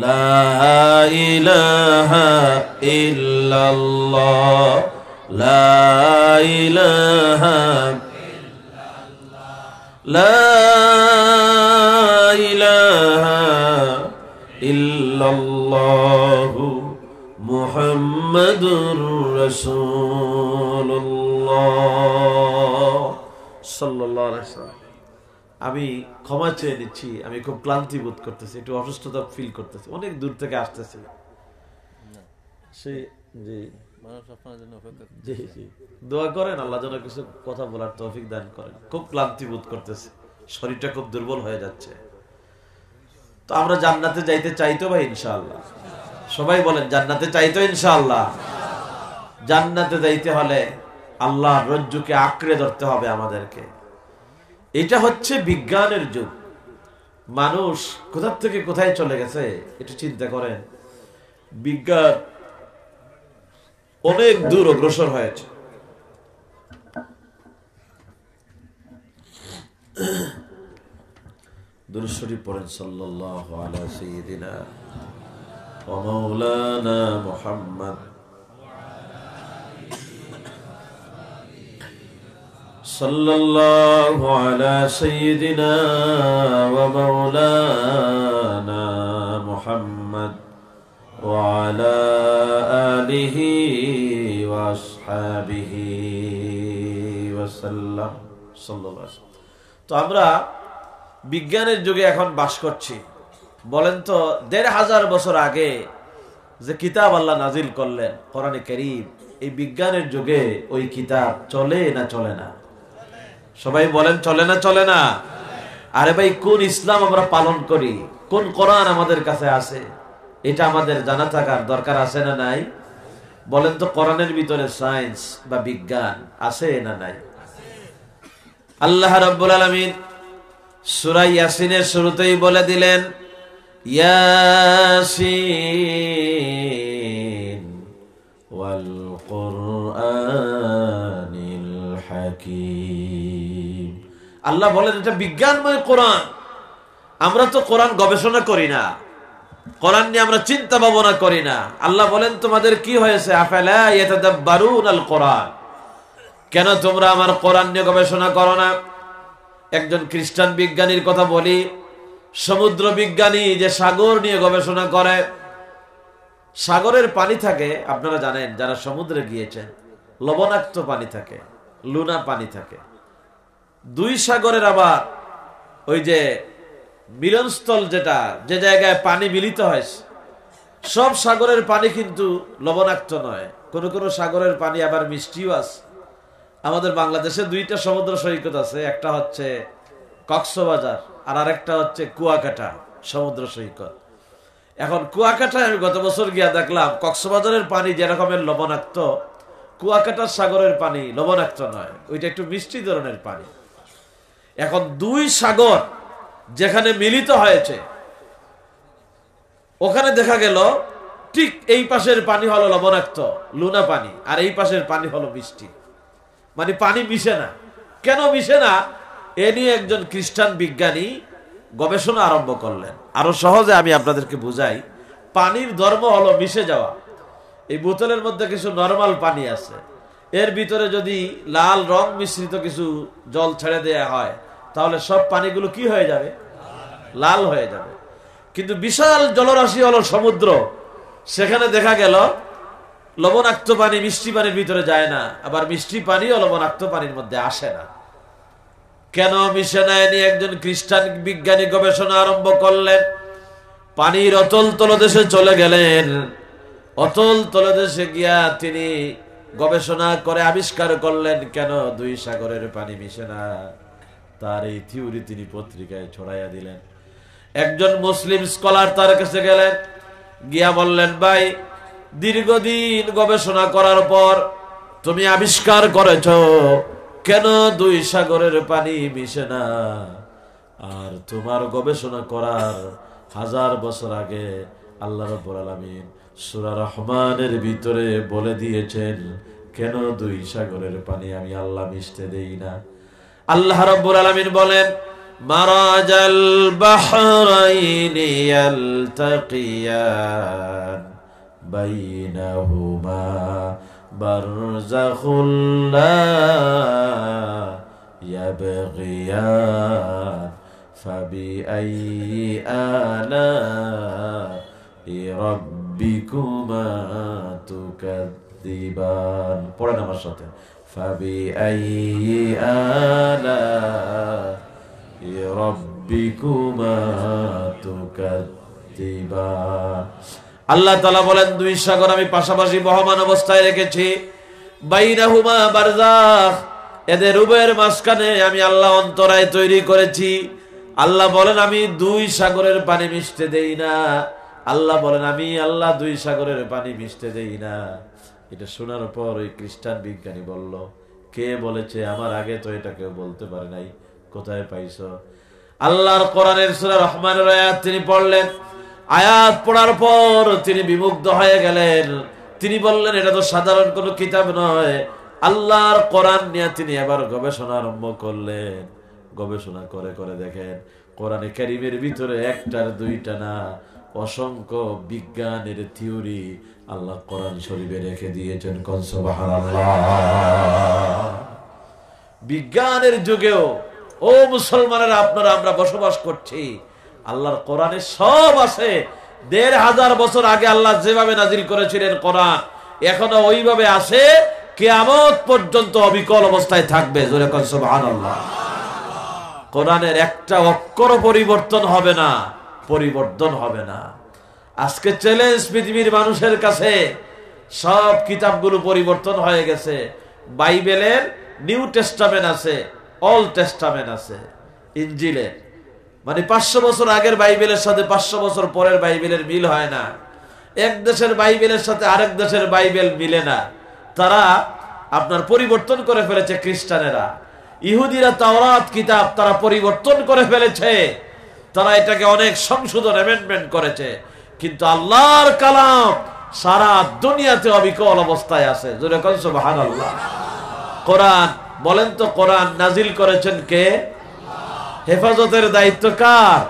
লা ইলাহা ইল্লাল্লাহ লা ইলাহা লা ইলাহা ইল্লাল্লাহু মুহাম্মাদুর রাসূলুল্লাহ সাল্লাল্লাহু আলাইহি ওয়াসাল্লাম। আমি ক্ষমা চেয়ে নিচ্ছি, আমি খুব ক্লান্তি বোধ করতেছি, একটু অসুস্থতা ফিল করতেছি, অনেক দূর থেকে আসতেছি। দোয়া করেন আল্লাহ যেন কিছু কথা বলার তৌফিক দান করেন। খুব ক্লান্তি বোধ করতেছি, শরীরটা খুব দুর্বল হয়ে যাচ্ছে। তো আমরা জান্নাতে যাইতে চাইতো ভাই ইনশাআল্লাহ। সবাই বলেন জান্নাতে চাইতো ইনশাআল্লাহ। জান্নাতে যাইতে হলে আল্লাহর রজ্জুকে আঁকড়ে ধরতে হবে আমাদেরকে। এটা হচ্ছে বিজ্ঞানের যুগ। মানুষ কোথা থেকে কোথায় চলে গেছে একটু চিন্তা করেন। বিজ্ঞান অনেক দূর অগ্রসর হয়েছে। দুরূদ শরীফ পড়েন, সাল্লাল্লাহু আলা সাইয়্যিদিনা ওয়া মাওলানা মুহাম্মদ সাল্লাল্লাহু আলা সাইয়্যিদিনা ওয়া মাওলানা মুহাম্মদ ওয়া আলা আলিহি ওয়া আসহাবিহি ওয়া সাল্লাম সাল্লাল্লাহু আলাইহি। তো আমরা বিজ্ঞানের যুগে এখন বাস করছি। বলেন তো ১৫০০ বছর আগে যে কিতাব আল্লাহ নাজিল করলেন কোরআনে কারীম, এই বিজ্ঞানের যুগে ওই কিতাব চলে না চলে না? সবাই বলেন চলে না চলে না? আরে ভাই, কোন ইসলাম আমরা পালন করি, কোন কোরআন আমাদের কাছে আছে, এটা আমাদের জানা থাকার দরকার আছে না নাই? বলেন তো কোরআনের ভিতরে সায়েন্স বা বিজ্ঞান আছে না নাই? আল্লাহ রাব্বুল আলামিন সূরা ইয়াসিনের শুরুতেই বলে দিলেন, ইয়াসিন ওয়াল কুরআনিল হাকীম। আল্লাহ বলেন এটা বিজ্ঞানময় কোরআন। আমরা তো কোরআন গবেষণা করি না, কোরআন নিয়ে আমরা চিন্তা ভাবনা করি না। আল্লাহ বলেন তোমাদের কি হয়েছে? আফালা ইয়াতাদাব্বারুনাল কোরআন, কেন তোমরা আমার কোরআন নিয়ে গবেষণা করো না? একজন খ্রিস্টান বিজ্ঞানীর কথা বলি, সমুদ্র বিজ্ঞানী যে সাগর নিয়ে গবেষণা করে। সাগরের পানি থাকে, আপনারা জানেন যারা সমুদ্রে গিয়েছেন, লবণাক্ত পানি থাকে, লুনা পানি থাকে। দুই সাগরের আবার ওই যে মিলনস্থল, যেটা যে জায়গায় পানি মিলিত হয়, সব সাগরের পানি কিন্তু লবণাক্ত নয়। কোন কোন সাগরের পানি আবার মিষ্টিও আছে। আমাদের বাংলাদেশে দুইটা সমুদ্র সৈকত আছে, একটা হচ্ছে কক্সবাজার আর আরেকটা হচ্ছে কুয়াকাটা সমুদ্র সৈকত। এখন কুয়াকাটায় আমি গত বছর গিয়া দেখলাম কক্সবাজারের পানি যেরকমের লবণাক্ত, কুয়াকাটার সাগরের পানি লবণাক্ত নয়, ওইটা একটু মিষ্টি ধরনের পানি। এখন দুই সাগর যেখানে মিলিত হয়েছে, ওখানে দেখা গেল ঠিক এই পাশের পানি হলো লবণাক্ত লুনা পানি, আর এই পাশের পানি হলো মিষ্টি, মানে পানি মিশে না। কেন মিশে না? এ নিয়ে একজন খ্রিস্টান বিজ্ঞানী গবেষণা আরম্ভ করলেন। আরো সহজে আমি আপনাদেরকে বুঝাই, পানির ধর্ম হলো মিশে যাওয়া। এই বোতলের মধ্যে কিছু নরমাল পানি আছে, এর ভিতরে যদি লাল রং মিশ্রিত কিছু জল ছেড়ে দেয়া হয়, তাহলে সব পানিগুলো কি হয়ে যাবে? লাল হয়ে যাবে। কিন্তু বিশাল জলরাশি হলো সমুদ্র, সেখানে দেখা গেল লবণাক্ত পানি মিষ্টি পানির ভিতরে যায় না, আবার মিষ্টি পানিও লবণাক্ত পানির মধ্যে আসে না। কেন মিশে না? এ নিয়ে একজন খ্রিস্টান বিজ্ঞানী গবেষণা আরম্ভ করলেন। পানির অতল তলদেশে চলে গেলেন। অতল তলদেশে গিয়া তিনি গবেষণা করে আবিষ্কার করলেন কেন দুই সাগরের পানি মিশে না। তার এই থিওরি তিনি পত্রিকায় ছড়াইয়া দিলেন। একজন মুসলিম স্কলার তার কাছে গেলেন, গিয়া বললেন, ভাই, দীর্ঘদিন গবেষণা করার পর তুমি আবিষ্কার করেছ কেন দুই সাগরের পানি মিশে না, আর তোমার গবেষণা করার 1000 বছর আগে আল্লাহ রাব্বুল আলামিন সূরা রহমানের ভিতরে বলে দিয়েছেন কেন দুই সাগরের পানি আমি আল্লাহ মিশতে দেই না। আল্লাহ রাব্বুল আলামিন বলেন, মারাজাল বাহরাইনি ইয়ালতাকিয়ান বাইনাহুমা বারযাখুল লা ইয়াবগিয়ান ফাবিআইয়ি আলা'i রাব্বিকুমা তুকাযযিবান। পড়েন আমার সাথে, ফাবিআইয়ি আলা'i রাব্বিকুমা তুকাযযিবান। আল্লাহ তাআলা বলেন, দুই সাগর আমি পাশাপাশি বহমান অবস্থায় রেখেছি। বাইনাহুমা বারযাখ, এদের উভয়ের মাঝখানে আমি আল্লাহ অন্তরায় তৈরি করেছি। আল্লাহ বলেন, আমি দুই সাগরের পানি মিশতে দেই না। আল্লাহ বলেন, আমি আল্লাহ দুই সাগরের পানি মিশতে দেই না। এটা শোনার পর ওই খ্রিস্টান বিজ্ঞানী বলল, কে বলেছে? আমার আগে তো এটা কেউ বলতে পারে নাই, কোথায় পাইছো? আল্লাহর কোরআনের সূরা রহমানের আয়াত তিনি পড়লেন। আয়াত পড়ার পর তিনি বিমুগ্ধ হয়ে গেলেন। তিনি বললেন, এটা তো সাধারণ কোনো কিতাব নয়। আল্লাহর কোরআন নিয়ে তিনি এবার গবেষণা আরম্ভ করলেন। গবেষণা করে করে দেখেন কোরআনে কারীমের ভিতরে একটার দুইটা না, অসংখ্য বিজ্ঞানের থিওরি আল্লাহ কোরআন শরীফে রেখে দিয়েছেন। কোন সুবহানাল্লাহ। বিজ্ঞানের যুগেও ও মুসলমানেরা, আপনারা আমরা বসবাস করছি, আল্লাহর কোরআনে সব আছে। 1500 বছর আগে আল্লাহ যেভাবে নাজিল করেছিলেন কোরআন, এখনো ওইভাবে আছে, কিয়ামত পর্যন্ত অবিকল অবস্থায় থাকবে। জোরে কোন সুবহানাল্লাহ। কোরআনের একটা অক্ষর পরিবর্তন হবে না, পরিবর্তন হবে না। আজকে চ্যালেঞ্জ পৃথিবীর মানুষের কাছে, সব কিতাবগুলো পরিবর্তন হয়ে গেছে। বাইবেলের নিউ টেস্টামেন্ট আছে, ওল্ড টেস্টামেন্ট আছে। ইনজিলের মানে 500 বছর আগের বাইবেলের সাথে 500 বছর পরের বাইবেলের মিল হয় না। এক দেশের বাইবেলের সাথে আরেক দেশের বাইবেল মিলে না, তারা আপনার পরিবর্তন করে ফেলেছে। খ্রিস্টানেরা, ইহুদিরা তাওরাত কিতাব তারা পরিবর্তন করে ফেলেছে, তারা এটাকে অনেক সংশোধন অ্যামেন্ডমেন্ট করেছে, কিন্তু আল্লাহর কালাম সারা দুনিয়াতে অবিকল অবস্থায় আছে। জোরে কোন সুবহানাল্লাহ। কোরআন বলেন তো, কোরআন নাজিল করেছেন কে? হেফাজতের দায়িত্ব কার?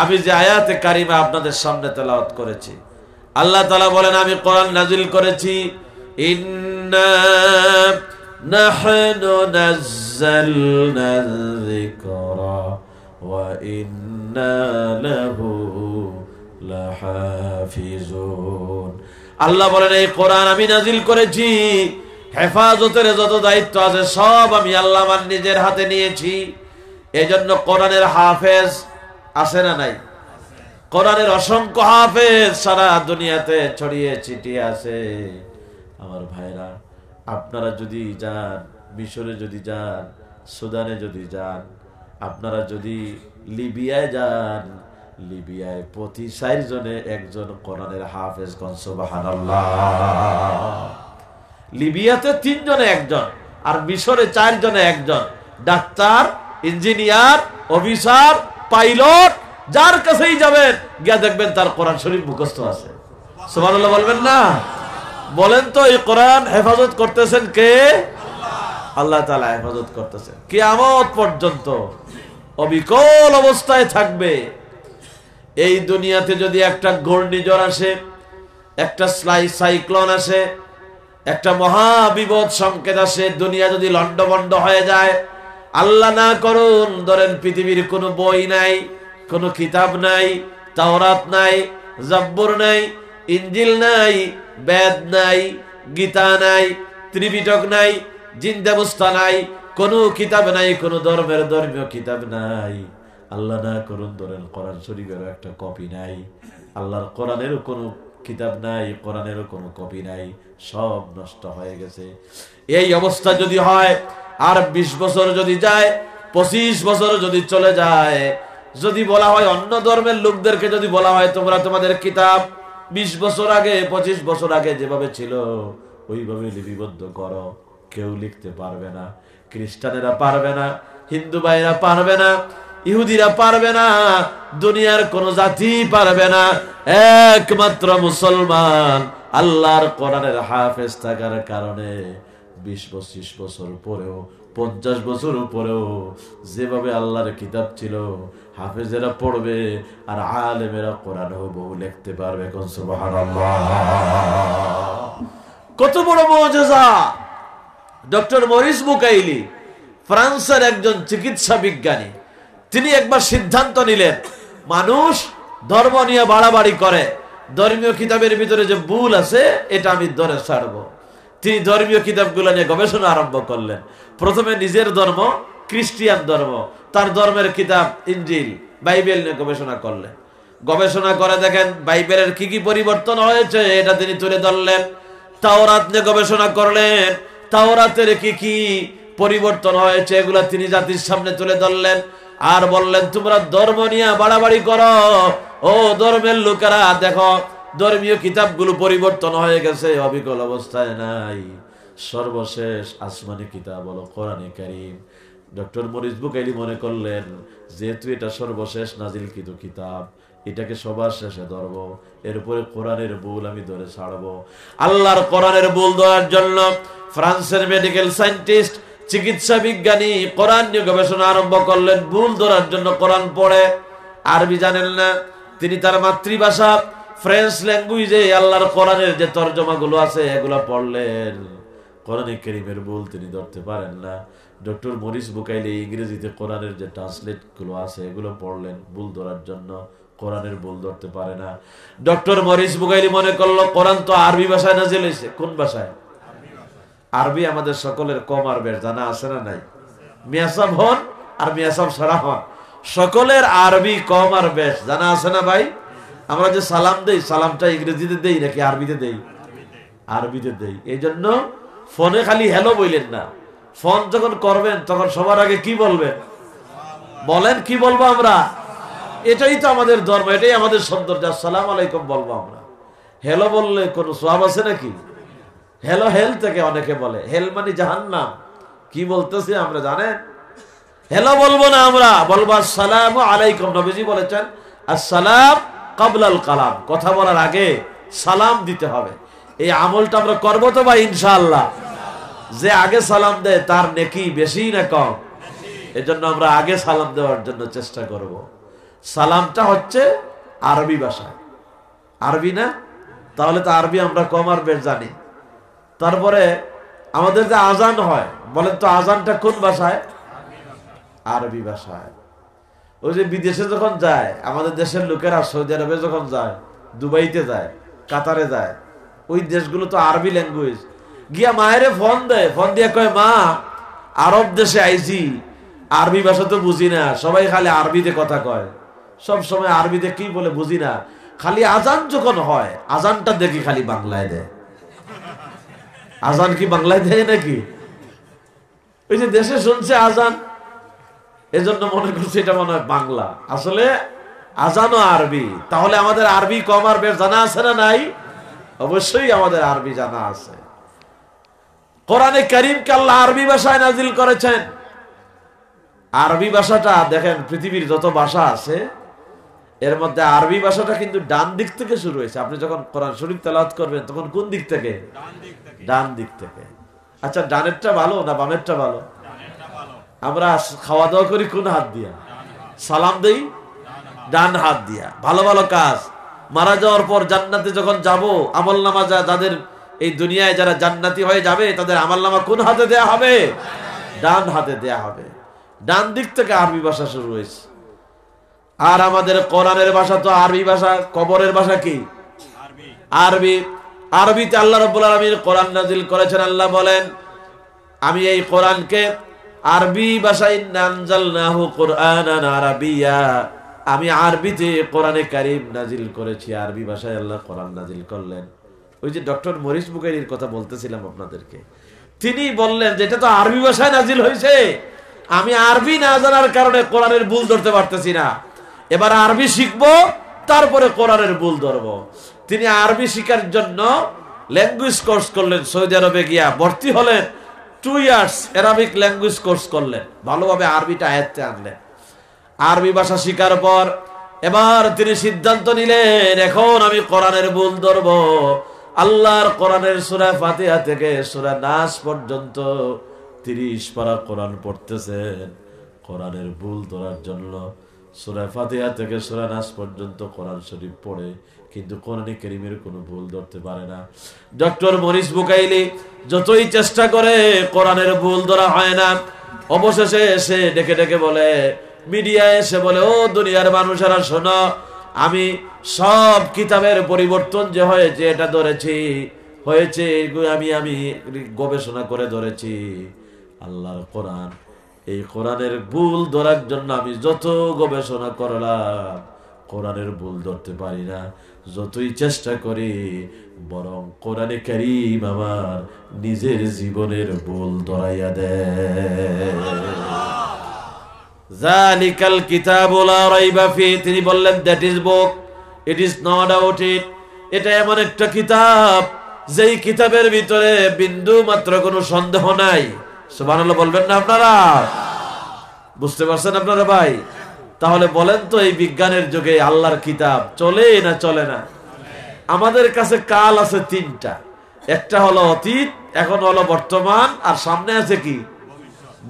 আমি যে আয়াতে কারিমা আপনাদের সামনে তেলাওয়াত করেছি, আল্লাহ তাআলা বলেন আমি কোরআন নাজিল করেছি, ইন্না নাহনু নাযালনা যিকরা ওয়া ইন্না লাহু লাহাফিজুন। আল্লাহ বলেন এই কোরআন আমি নাজিল করেছি, হেফাজতের যত দায়িত্ব আছে সব আমি আল্লাহ আমার নিজের হাতে নিয়েছি। এজন্য কোরআনের হাফেজ আছে না নাই? কোরআনের অসংখ্য হাফেজ সারা দুনিয়াতে ছড়িয়ে ছিটিয়ে আছে। আমার ভাইরা, আপনারা যদি যান, মিশরে যদি যান, সুদানে যদি যান, আপনারা যদি লিবিয়ায় যান, লিবিয়ায় প্রতি 4 জনে একজন কোরআনের হাফেজ। কোন সুবহানাল্লাহ। লিবিয়াতে 3 জনে একজন, আর মিশরে 4 জনে একজন। ডাক্তার, ইঞ্জিনিয়ার, অফিসার, পাইলট, যার কাছেই যাবেন গিয়া দেখবেন তার কোরআন শরীফ মুখস্থ আছে। সুবহানাল্লাহ বলবেন না? বলেন তো, এই কোরআন হেফাজত করতেছেন কে? আল্লাহ তাআলা হেফাজত করতেছেন, কিয়ামত পর্যন্ত অবিকল অবস্থায় থাকবে। এই দুনিয়াতে যদি একটা ঘূর্ণিঝড় আসে, একটা সাইক্লোন আসে, একটা মহাবিপদ সংকেত আসে, দুনিয়া যদি লন্ডভন্ড হয়ে যায়, আল্লাহ না করুন, ধরেন পৃথিবীর কোনো বই নাই, কোনো কিতাব নাই, তাওরাত নাই, জাব্বুর নাই, ইনজিল নাই, বেদ নাই, গীতা নাই, ত্রিপিটক নাই, জিন্দাবস্থা নাই, কোনো কিতাব নাই, কোনো ধর্মীয় কিতাব নাই। আল্লাহ না করুন, ধরেন কোরআন শরীফের একটা কপি নাই, আল্লাহর কোরআনেরও কোনো কিতাব নাই, কোরআনেরও কোনো কপি নাই, সব নষ্ট হয়ে গেছে। এই অবস্থা যদি হয়, আর 20 বছর যদি যায়, 25 বছর যদি চলে যায়, যদি বলা হয় অন্য ধর্মের লোকদেরকে যদি বলা হয় তোমরা তোমাদের কিতাব 20 বছর আগে 25 বছর আগে যেভাবে ছিল ওইভাবে লিপিবদ্ধ করো, কেউ লিখতে পারবে না। খ্রিস্টানেরা পারবে না, হিন্দু ভাইরা পারবে না, ইহুদিরা পারবে না, দুনিয়ার কোন জাতি পারবে না। একমাত্র মুসলমান আল্লাহর কোরআনের হাফেজ থাকার কারণে 20-25 বছর পরেও, 50 বছর পরেও যেভাবে আল্লাহর কিতাব ছিল হাফেজেরা পড়বে, আর আলেমেরা কোরআন হুবহু লিখতে পারবে। কোন সুবহানাল্লাহ। কত বড় মুজিজা! ডক্টর মরিস বুকাইলি, ফ্রান্সের একজন চিকিৎসা বিজ্ঞানী, তিনি একবার সিদ্ধান্ত নিলেন, মানুষ ধর্ম নিয়ে বাড়াবাড়ি করে, ধর্মীয় কিতাবের ভিতরে যে ভুল আছে এটা আমি ধরে ছাড়বো। তিনি ধর্মীয় কিতাবগুলো নিয়ে গবেষণা আরম্ভ করলেন। প্রথমে নিজের ধর্ম, খ্রিস্টিয়ান ধর্ম, তার ধর্মের কিতাব ইনজিল, বাইবেল নিয়ে গবেষণা করলেন। গবেষণা করে দেখেন বাইবেলের কি কি পরিবর্তন হয়েছে এটা তিনি তুলে ধরলেন। তাওরাত নিয়ে গবেষণা করলেন, তাওরাতের কি কি পরিবর্তন হয়েছে এগুলা তিনি জাতির সামনে তুলে ধরলেন। আর বললেন তোমরা ধর্ম নিয়ে বাড়াবাড়ি করো, ও ধর্মের লোকেরা দেখো ধর্মীয় কিতাবগুলো পরিবর্তন হয়ে গেছে, অবিকল অবস্থায় নাই। সর্বশেষ আসমানি কিতাব হলো কোরআনে কারীম। ডক্টর মরিস বুকাইলি মনে করলেন যেহেতু এটা সর্বশেষ নাজিলকৃত কিতাব, এটাকে সবার শেষে ধরবো, এরপরে কোরআনের ভুল আমি ধরে ছাড়বো। আল্লাহর কোরআনের ভুল ধরার জন্য ফ্রান্সের মেডিকেল সায়েন্টিস্ট, চিকিৎসা বিজ্ঞানী কোরআন নিয়ে গবেষণা আরম্ভ করলেন। ভুল ধরার জন্য কোরআন পড়ে, আরবি জানেন না, তিনি তার মাতৃভাষা ফ্রেঞ্চ ল্যাঙ্গুয়েজে আল্লাহর কোরআনের যে তরজমাগুলো আছে এগুলো পড়লেন। কোরআনে কারীমের ভুল তিনি ধরতে পারেন না। ডক্টর মরিস বুকাইলি ইংরেজিতে কোরআনের যে ট্রান্সলেট গুলো আছে এগুলো পড়লেন, ভুল ধরার জন্য কোরআনের ভুল ধরতে পারে না। ডক্টর মরিস বুকাইলি মনে করলো কোরআন তো আরবি ভাষায় নাজিল হয়েছে। কোন ভাষায়? আরবি আমাদের সকলের কম আর বেশ জানা আছে না নাই? মিয়াসাব হন আর মিয়াসাব সারা হন, সকলের আরবি কম আর বেশ জানা আছে না ভাই? আমরা যে সালাম দেই, সালামটা ইংরেজিতে দেই নাকি আরবিতে দেই? আরবিতে দেই। এই জন্য ফোনে খালি হ্যালো বললেন না, ফোন যখন করবেন তখন সবার আগে কি বলবেন? বলেন কি বলবো আমরা? এটাই তো আমাদের ধর্ম, এটাই আমাদের সৌন্দর্য। আসসালামু আলাইকুম বলবো আমরা। হেলো বললে কোনো সওয়াব আছে নাকি? হেলো হেল থেকে অনেকে বলে, হেল মানে জাহান্নাম। কি বলতেছি আমরা জানেন? হেলো বলবো না, আমরা বলবো আসসালামু আলাইকুম। নবীজি বলেছেন আসসালাম ক্বাবলাল কালাম, কথা বলার আগে সালাম দিতে হবে। এই আমলটা আমরা করবো তো ভাই ইনশাআল্লাহ? যে আগে সালাম দেয় তার নেকি বেশি না কম? এজন্য আমরা আগে সালাম দেওয়ার জন্য চেষ্টা করব। সালামটা হচ্ছে আরবি ভাষায়, আরবি না? তাহলে তো আরবি আমরা কম আর বেশ জানি। তারপরে আমাদের যে আজান হয়, বলেন তো আজানটা কোন ভাষায়? আরবি ভাষায়। ওই যে বিদেশে যখন যায়, আমাদের দেশের লোকেরা সৌদি আরবে যখন যায়, দুবাইতে যায়, কাতারে যায়, ওই দেশগুলো তো আরবি ল্যাঙ্গুয়েজ। গিয়া মায়েরে ফোন দেয়, ফোন দিয়ে কয় মা আরব দেশে আইছি, আরবি ভাষা তো বুঝি না, সবাই খালি আরবিতে কথা কয়, সব সময় আরবিতে কি বলে বুঝি না, খালি আজান যখন হয় আজানটা দেখি খালি বাংলায় দেয়। আজান কি বাংলায় দেয় নাকি? ওই যে দেশে শুনছে আজান, এজন্য মনে করছে এটা মনে হয় বাংলা, আসলে আজানও আরবি। তাহলে আমাদের আরবি কম আর বেশ জানা আছে না নাই? অবশ্যই আমাদের আরবি জানা আছে। কোরআনে কারীমকে আল্লাহ আরবি ভাষায় নাজিল করেছেন। আরবি ভাষাটা দেখেন, পৃথিবীর যত ভাষা আছে এর মধ্যে আরবি ভাষাটা কিন্তু ডান দিক থেকে শুরু হয়েছে। আপনি যখন কোরআন শরীফ তেলাওয়াত করবেন তখন কোন দিক থেকে? ডান দিক থেকে। আচ্ছা, ডানেরটা ভালো না বামেরটা ভালো? আমরা খাওয়া দাওয়া করি কোন হাত দিয়া? সালাম দেই ডান হাত দিয়া। ভালো ভালো কাজ, মারা যাওয়ার পর জান্নাতে যখন যাব, আমলনামা যাদের এই দুনিয়ায় যারা জান্নাতি হয়ে যাবে তাদের আমলনামা কোন হাতে দেয়া হবে? ডান হাতে দেয়া হবে। ডান দিক থেকে আরবি ভাষা শুরু হয়েছে। আর আমাদের কোরআনের ভাষা তো আরবি ভাষা, কবরের ভাষা কি? আরবি। আরবিতে আল্লাহ রাব্বুল আলামিন কোরআন নাজিল করেছেন। আল্লাহ বলেন, আমি এই কোরআনকে আরবি ভাষায় নানজালনাহু কুরআনান আরাবিয়া, আমি আরবিতে কোরআনে কারীম নাজিল করেছি। আরবি ভাষায় আল্লাহ কোরআন নাজিল করলেন। ওই যে ডক্টর মরিস বুখারীর কথা বলতেছিলাম আপনাদেরকে, তিনি বললেন যে এটা তো আরবি ভাষায় নাজিল হয়েছে, আমি আরবি না জানার কারণে কোরআনের ভুল ধরতে পারতেছি না, এবার আরবি শিখবো তারপরে কোরআনের ভুল ধরবো। তিনি আরবি শিখার জন্য ল্যাঙ্গুয়েজ কোর্স করলেন, সৌদি আরবে গিয়া ভর্তি হলেন, 2 ইয়ার্স অ্যারাবিক ল্যাঙ্গুয়েজ কোর্স করলেন, ভালোভাবে আরবিটা আয়ত্তে আনলেন। আরবি ভাষা শিখার পর এবার তিনি সিদ্ধান্ত নিলেন, এখন আমি কোরআনের ভুল ধরবো। আল্লাহর কোরআনের সূরা ফাতিহা থেকে সূরা নাস পর্যন্ত 30 পারা কোরআন পড়তেছেন কোরআনের ভুল ধরার জন্য। সূরা ফাতিহা থেকে সূরা নাস পর্যন্ত কোরআন শরীফ পড়ে, কিন্তু কোরআনে কারীমের কোনো ভুল ধরতে পারে না। ডক্টর মরিস বুকাইলি যতই চেষ্টা করে কোরআনের ভুল ধরা হয় না। অবশেষে এসে ডেকে ডেকে বলে, মিডিয়ায় এসে বলে, ও দুনিয়ার মানুষেরা শোনো, আমি সব কিতাবের পরিবর্তন যে হয়েছে এটা ধরেছি, হয়েছে আমি গবেষণা করে ধরেছি। আল্লাহর কোরআন, এই কোরআনের ভুল ধরার জন্য আমি যত গবেষণা করলাম কোরআনের ভুল ধরতে পারি না, যতই চেষ্টা করি বরং কোরআনে কারীম আমার নিজের জীবনের ভুল ধরাইয়া দেয়। জালিকাল কিতাবু লা রাইবা ফি, তিনি বললেন that is book, it is no doubt it, এটা এমন একটা কিতাব যেই কিতাবের ভিতরে বিন্দু মাত্র কোনো সন্দেহ নাই। সুবহানাল্লাহ বলবেন না আপনারা? বুঝতে পারছেন আপনারা ভাই? তাহলে বলেন তো, এই বিজ্ঞানের যুগে আল্লাহর কিতাব চলে না চলে না? আমাদের কাছে কাল আছে 3টা, একটা হলো অতীত, এখন হলো বর্তমান, আর সামনে আছে কি?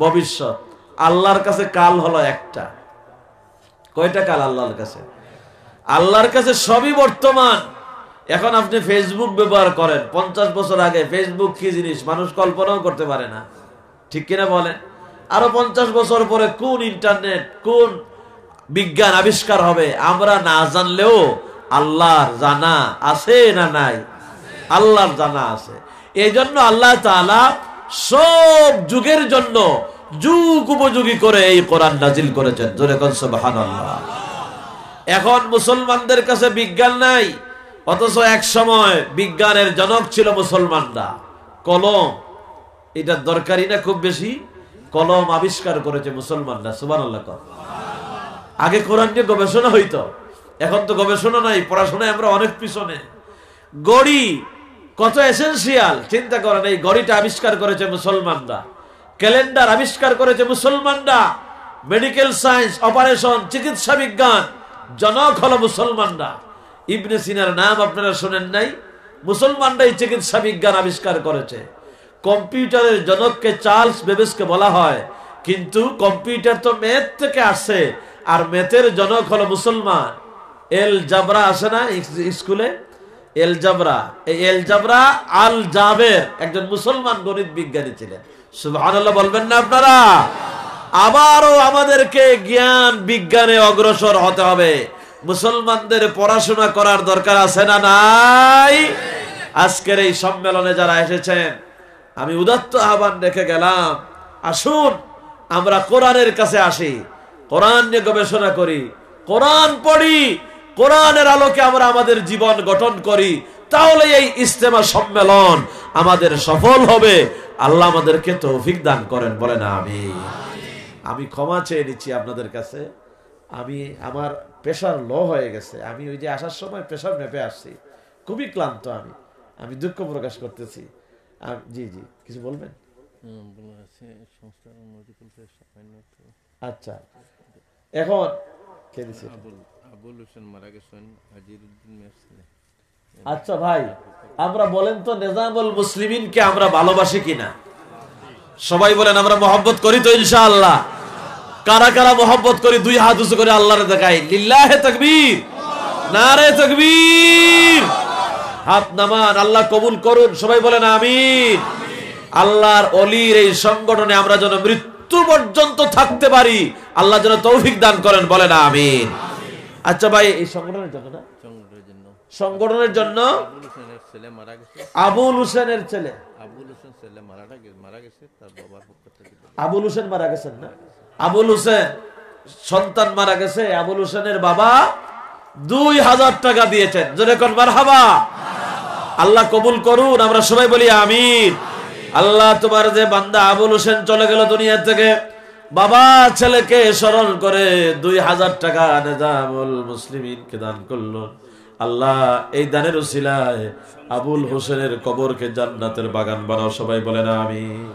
ভবিষ্যৎ। আল্লাহর কাছে কাল হলো একটা। কয়টা কাল আল্লাহর কাছে? আল্লাহর কাছে সবই বর্তমান। এখন আপনি ফেসবুক ব্যবহার করেন, 50 বছর আগে ফেসবুক কি জিনিস মানুষ কল্পনাও করতে পারে না, ঠিক কিনা বলেন? আরো 50 বছর পরে কোন ইন্টারনেট, কোন বিজ্ঞান আবিষ্কার হবে আমরা না জানলেও আল্লাহর জানা আছে না নাই? আল্লাহর জানা আছে। এই জন্য আল্লাহ তাআলা সব যুগের জন্য যুগ উপযোগী করে এই কোরআন নাজিল করেছেন। জোরে কোন সুবহানাল্লাহ। এখন মুসলমানদের কাছে বিজ্ঞান নাই, অথচ এক সময় বিজ্ঞানের জনক ছিল মুসলমানরা। কলম, এটা দরকারি না খুব বেশি? কলম আবিষ্কার করেছে মুসলমানরা। সুবহানাল্লাহ। আগে কোরআন নিয়ে গবেষণা হইতো, এখন তো গবেষণা নাই, পড়াশোনায় আমরা অনেক পিছনে। ঘড়ি কত এসেনশিয়াল চিন্তা করেন। এই ঘড়িটা আবিষ্কার করেছে মুসলমানরা, ক্যালেন্ডার আবিষ্কার করেছে মুসলমানরা, মেডিকেল সায়েন্স, অপারেশন, চিকিৎসা বিজ্ঞান জনক হলো মুসলমানরা। ইবনে সিনার নাম আপনারা শুনেন নাই? মুসলমানরাই চিকিৎসা বিজ্ঞান আবিষ্কার করেছে। কম্পিউটারের জনককে চার্লস বেবেজকে বলা হয়, কিন্তু কম্পিউটার তো ম্যাথ থেকে আসছে, আর ম্যাথের জনক হলো মুসলমান। এল জাবরা আসে না স্কুলে, এল জাবরা, এই এল জাবরা আল জাবের একজন মুসলমান গণিত বিজ্ঞানী ছিলেন। সুবহানাল্লাহ বলবেন না আপনারা? আবারও আমাদেরকে জ্ঞান বিজ্ঞানে অগ্রসর হতে হবে। মুসলমানদের পড়াশোনা করার দরকার আছে না নাই? আজকের এই সম্মেলনে যারা এসেছেন, আমি উদাত্ত আহ্বান রেখে গেলাম, আসুন আমরা কোরআনের কাছে আসি, কোরআন নিয়ে গবেষণা করি, কোরআন পড়ি, কোরআনের আলোকে আমরা আমাদের জীবন গঠন করি। তাহলে এই ইজতেমা সম্মেলন আমাদের সফল হবে। আল্লাহ আমাদেরকে তৌফিক দান করেন, বলেন আমিন। আমি ক্ষমা চেয়ে নিচ্ছি আপনাদের কাছে, আমার প্রেশার লো হয়ে গেছে। আমি ওই যে আসার সময় প্রেশার মেপে আসছি, খুবই ক্লান্ত। আমি দুঃখ প্রকাশ করতেছি। জি জি, কিছু বলবেন? আচ্ছা, এখন আচ্ছা ভাই, আমরা বলেন তো নিজামুল মুসলিমিনকে আমরা ভালোবাসি কিনা? সবাই বলেন আমরা মহব্বত করি তো ইনশাআল্লাহ। কারা কারা মহব্বত করি দুই হাত উঁচু করে আল্লাহরে দেখাই। লিল্লাহে তাকবীর, নারে তাকবীর। হাত নামান, আল্লাহ কবুল করুন। সবাই বলেন আমিন। আল্লাহর ওলির এই সংগঠনে আমরা যেন মৃত্যু পর্যন্ত থাকতে পারি, আল্লাহ যেন তৌফিক দান করেন, বলেন আমিন। আচ্ছা ভাই, এই সংগঠনের জন্য না, সংগঠনের জন্য আবুল হোসেনের ছেলে, আবুল হোসেন মারা গেছেন না? আবুল হোসেন সন্তান মারা গেছে। আবুল হোসেনের বাবা 2000 টাকা দিয়েছেন। যেরকম মারহাবা, আল্লাহ কবুল করুন। আমরা সবাই বলি আমিন। আল্লাহ তোমার যে বান্দা আবুল হোসেন চলে গেল দুনিয়া থেকে, বাবা ছেলেকে স্মরণ করে 2000 টাকা নিজামুল মুসলিমিনকে দান করলো। আল্লাহ এই দানের উসিলায় আবুল হোসেনের কবরকে জান্নাতের বাগান বানাও। সবাই বলেন আমিন।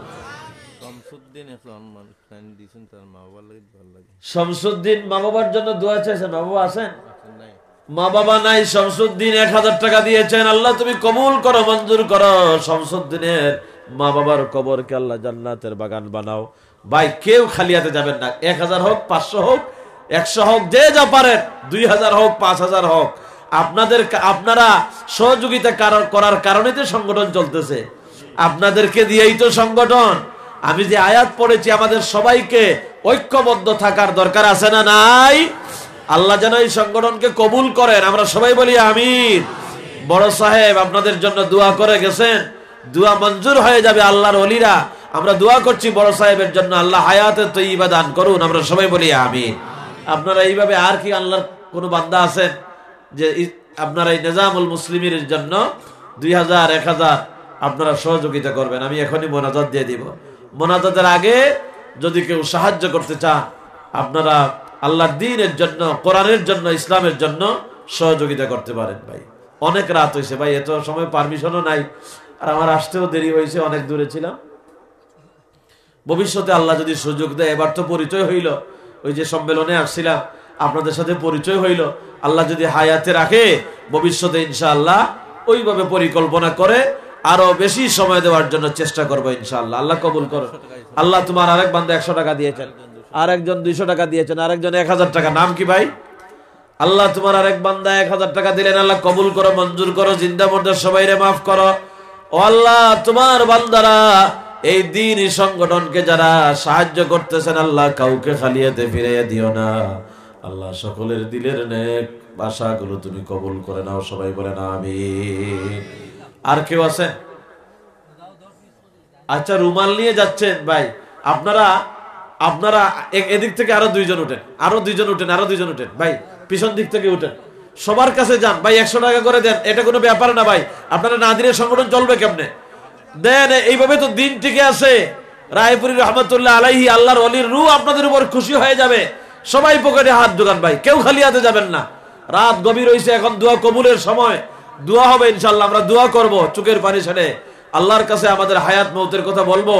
শামসুদ্দিন মা বাবার জন্য দোয়া চাইছেন। মা বাবা আছেন? মা বাবা নাই। শামসুদ্দিন 1000 টাকা দিয়েছেন। আল্লাহ তুমি কবুল করো, মঞ্জুর করো। শামসুদ্দিনের মা বাবার কবরকে আল্লাহ জান্নাতের বাগান বানাও। ভাই কেউ খালি হাতে যাবেন না। 1000 হোক, 500 হোক, 100 হোক, যে যা পারেন, 2000 হোক, 5000 হোক, আপনারা সহযোগিতা করার কারণে তো সংগঠন চলতেছে। আপনাদেরকে দিয়েই তো সংগঠন। আমি যে আয়াত পড়েছি, আমাদের সবাইকে ঐক্যবদ্ধ থাকার দরকার আছে না নাই? আল্লাহ যেন এই সংগঠনকে কবুল করেন। আমরা সবাই বলি আমিন। বড় সাহেব আপনাদের জন্য দোয়া করে গেছেন, দোয়া মঞ্জুর হয়ে যাবে। আল্লাহর ওলিরা আমরা দোয়া করছি বড় সাহেবের জন্য, আল্লাহ হায়াতে তৈয়বা দান করুন। আমরা সবাই বলি আমিন। আপনারা এইভাবে আর কি আল্লাহর কোন বান্দা আছেন যে আপনারা এই নিজামুল মুসলিমিনের জন্য 2000, 1000 আপনারা সহযোগিতা করবেন? আমি এখনই মোনাজাত দিয়ে দিব। মোনাজাতের আগে যদি কেউ সাহায্য করতে চান, আপনারা আল্লাহর দ্বীনের জন্য, কোরআনের জন্য, ইসলামের জন্য সহযোগিতা করতে পারেন। ভাই অনেক রাত হয়েছে ভাই, এত সময় পারমিশনও নাই, আর আমার আসতেও দেরি হয়েছে, অনেক দূরে ছিলাম। ভবিষ্যতে আল্লাহ যদি সুযোগ দেয়, এবার তো পরিচয় হইল, ওই যে সম্মেলনে আসছিলাম আপনাদের সাথে পরিচয় হইল। আল্লাহ যদি হায়াতে রাখে, ভবিষ্যতে ইনশাআল্লাহ ওইভাবে পরিকল্পনা করে আরো বেশি সময় দেওয়ার জন্য চেষ্টা করবো ইনশাআল্লাহ। আল্লাহ কবুল করো। আল্লাহ তোমার আরেক বান্দা 100 টাকা দিয়েছেন, আরেকজন 200 টাকা দিয়েছেন, আরেকজন 1000 টাকা। নাম কি ভাই? আল্লাহ তোমার আরেক বান্দা 1000 টাকা দিলেন। আল্লাহ কবুল করো, মঞ্জুর করো, জিন্দা মুর্দা সবাইরে মাফ করো। ও আল্লাহ তোমার বান্দারা এই দ্বীনি সংগঠনকে যারা সাহায্য করতেছেন, আল্লাহ কাউকে খালিয়াতে ফিরিয়ে দিও না। আল্লাহ সকলের দিলের নেক আশাগুলো তুমি কবুল করে নাও। সবাই বলেন আমিন। আর কেউ আছে? আচ্ছা, রুমাল নিয়ে যাচ্ছেন ভাই। আপনারা এদিক থেকে আরো 2 জন উঠেন, আরো 2 জন উঠেন, আরো 2 জন উঠেন ভাই, পিছন দিক থেকে উঠেন। সবার কাছে যান ভাই, 100 টাকা করে দেন। এটা কোনো ব্যাপার না ভাই। আপনারা না দিলে সংগঠন চলবে কেমনে? দেন, এইভাবে তো দিন টিকে আছে। রায়পুরী রহমতুল্লাহ আলাইহি, আল্লাহর ওলির রূহ আপনাদের উপর খুশি হয়ে যাবে। সবাই পকেটে হাত ঢোকান ভাই, কেউ খালি হাতে যাবেন না। রাত গভীর হয়েছে, এখন দোয়া কবুলের সময়। দোয়া হবে ইনশাআল্লাহ, আমরা দোয়া করব চোখের পানি ছেড়ে আল্লাহর কাছে আমাদের হায়াত মৌতের কথা বলবো।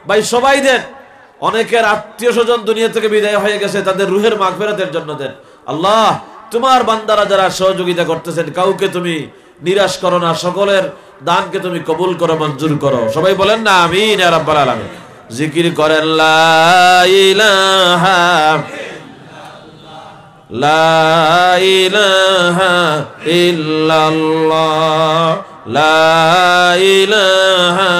ভাই সবাই দেন, অনেকের আত্মীয় স্বজন দুনিয়া থেকে বিদায় হয়ে গেছে, তাদের রুহের মাগফিরাতের জন্য দেন। আল্লাহ তোমার বান্দারা যারা সহযোগিতা করতেছেন কাউকে তুমি নিরাশ করো না, সকলের দানকে তুমি কবুল করো, মঞ্জুর করো। সবাই বলেন না আমিন ইয়া রাব্বাল আলামিন। জিকির করেন লা ইলাহা লা ইলাহা ইল্লাল্লাহ লা ইলাহা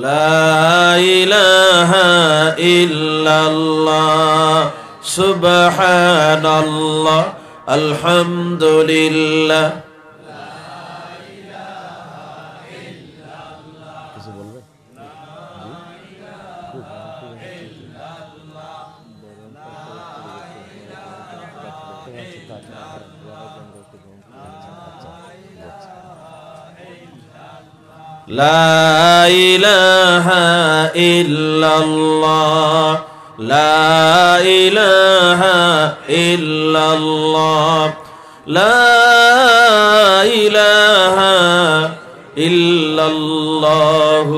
লা ইলাহা ইল্লাল্লাহ সুবহানাল্লাহ আলহামদুলিল্লাহ। কিছু বলবেন? লা ইলাহা ইল্লাল্লাহ লা ইলাহা ইল্লাল্লাহ লা ইলাহা ইল্লাল্লাহ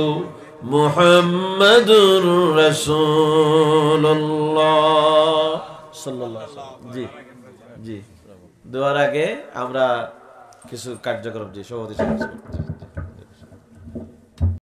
মুহাম্মাদুর রাসূলুল্লাহ সাল্লাল্লাহু আলাইহি ওয়াসাল্লাম। জি জি, দোয়ার আগে আমরা কিছু কার্যক্রম সভাপতি